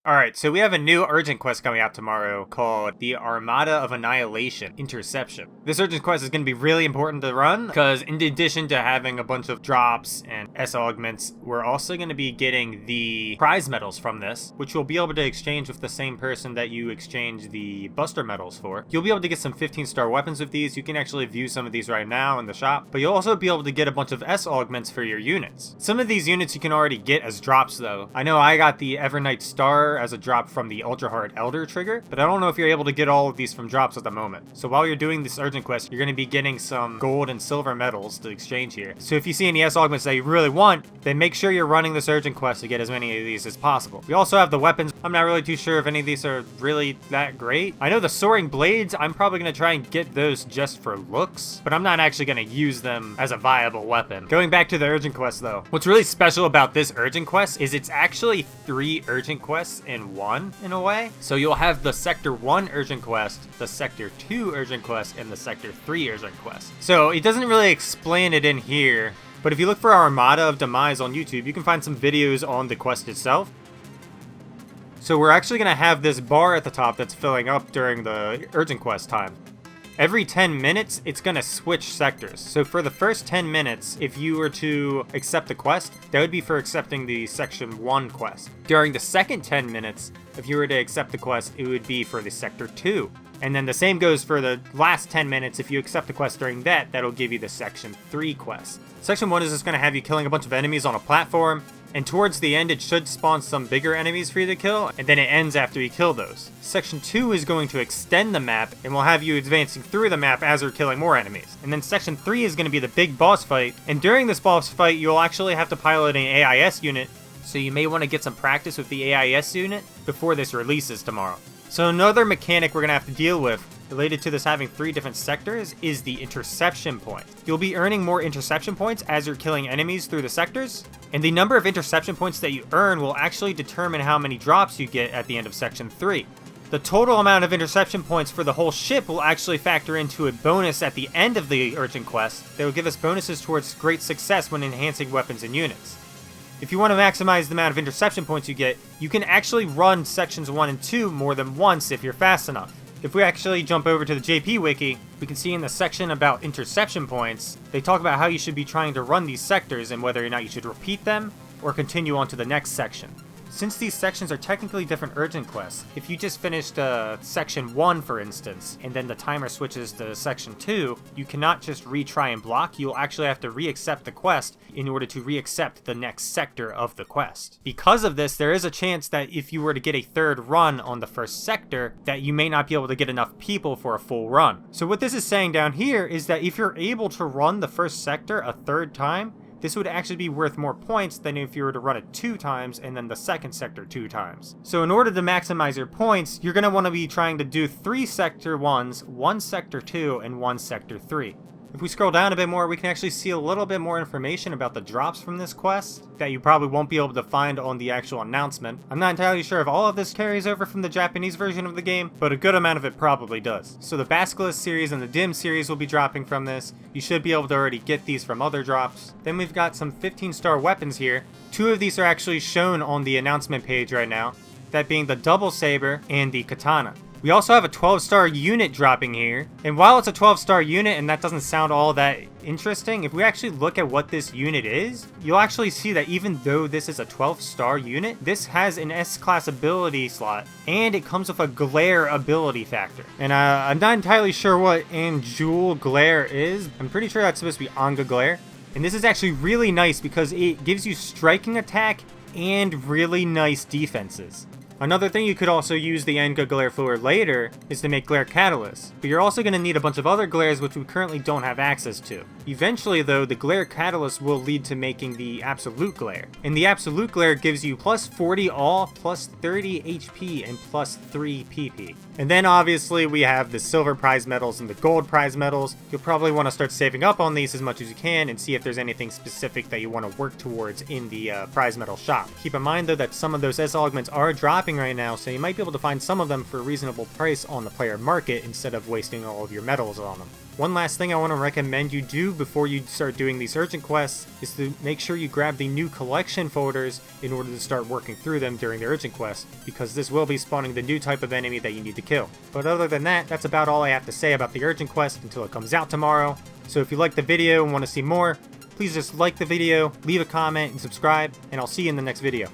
Alright, so we have a new urgent quest coming out tomorrow called the Armada of Annihilation Interception. This urgent quest is going to be really important to run because in addition to having a bunch of drops and S augments, we're also going to be getting the prize medals from this, which you'll be able to exchange with the same person that you exchange the buster medals for. You'll be able to get some 15-star weapons with these. You can actually view some of these right now in the shop, but you'll also be able to get a bunch of S augments for your units. Some of these units you can already get as drops though. I know I got the Evernight Star as a drop from the Ultra Hard Elder trigger, but I don't know if you're able to get all of these from drops at the moment. So while you're doing this urgent quest, you're going to be getting some gold and silver medals to exchange here. So if you see any S augments that you really want, then make sure you're running this urgent quest to get as many of these as possible. We also have the weapons. I'm not really too sure if any of these are really that great. I know the soaring blades, I'm probably going to try and get those just for looks, but I'm not actually going to use them as a viable weapon. Going back to the urgent quest though, what's really special about this urgent quest is it's actually 3 urgent quests in one in a way. So you'll have the Sector 1 urgent quest, the Sector 2 urgent quest, and the Sector 3 urgent quest. So it doesn't really explain it in here, but if you look for Armada of Demise on YouTube, you can find some videos on the quest itself. So we're actually going to have this bar at the top that's filling up during the urgent quest time. Every 10 minutes, it's going to switch sectors. So for the first 10 minutes, if you were to accept the quest, that would be for accepting the Section 1 quest. During the second 10 minutes, if you were to accept the quest, it would be for the Sector 2. And then the same goes for the last 10 minutes. If you accept the quest during that, that'll give you the Section 3 quest. Section 1 is just going to have you killing a bunch of enemies on a platform, and towards the end it should spawn some bigger enemies for you to kill, and then it ends after you kill those. Section 2 is going to extend the map, and will have you advancing through the map as you're killing more enemies. And then Section 3 is going to be the big boss fight, and during this boss fight you'll actually have to pilot an AIS unit, so you may want to get some practice with the AIS unit before this releases tomorrow. So another mechanic we're going to have to deal with related to this having 3 different sectors is the interception point. You'll be earning more interception points as you're killing enemies through the sectors, and the number of interception points that you earn will actually determine how many drops you get at the end of Section 3. The total amount of interception points for the whole ship will actually factor into a bonus at the end of the urgent quest that will give us bonuses towards great success when enhancing weapons and units. If you want to maximize the amount of interception points you get, you can actually run Sections 1 and 2 more than once if you're fast enough. If we actually jump over to the JP Wiki, we can see in the section about interception points, they talk about how you should be trying to run these sectors and whether or not you should repeat them or continue on to the next section. Since these sections are technically different urgent quests, if you just finished Section 1 for instance, and then the timer switches to Section 2, you cannot just retry and block, you'll actually have to re-accept the quest in order to re-accept the next sector of the quest. Because of this, there is a chance that if you were to get a third run on the first sector, that you may not be able to get enough people for a full run. So what this is saying down here is that if you're able to run the first sector a third time, this would actually be worth more points than if you were to run it 2 times and then the second sector 2 times. So in order to maximize your points, you're going to want to be trying to do 3 Sector 1s, 1 Sector 2, and 1 Sector 3. If we scroll down a bit more, we can actually see a little bit more information about the drops from this quest that you probably won't be able to find on the actual announcement. I'm not entirely sure if all of this carries over from the Japanese version of the game, but a good amount of it probably does. So the Basilisk series and the Dim series will be dropping from this. You should be able to already get these from other drops. Then we've got some 15-star weapons here. 2 of these are actually shown on the announcement page right now, that being the Double Saber and the Katana. We also have a 12-star unit dropping here, and while it's a 12-star unit and that doesn't sound all that interesting, if we actually look at what this unit is, you'll actually see that even though this is a 12-star unit, this has an S-class ability slot, and it comes with a glare ability factor. And I'm not entirely sure what Anjul Glare is. I'm pretty sure that's supposed to be Anga Glare. And this is actually really nice because it gives you striking attack and really nice defenses. Another thing you could also use the Anga Glare for later is to make Glare Catalysts, but you're also going to need a bunch of other glares which we currently don't have access to. Eventually though, the Glare Catalyst will lead to making the Absolute Glare, and the Absolute Glare gives you plus 40 all, plus 30 HP, and plus 3 PP. And then obviously we have the silver prize medals and the gold prize medals. You'll probably want to start saving up on these as much as you can and see if there's anything specific that you want to work towards in the prize medal shop. Keep in mind though that some of those S augments are dropping dropping right now, so you might be able to find some of them for a reasonable price on the player market instead of wasting all of your medals on them. One last thing I want to recommend you do before you start doing these urgent quests is to make sure you grab the new collection folders in order to start working through them during the urgent quest, because this will be spawning the new type of enemy that you need to kill. But other than that, that's about all I have to say about the urgent quest until it comes out tomorrow. So if you liked the video and want to see more, please just like the video, leave a comment, and subscribe, and I'll see you in the next video.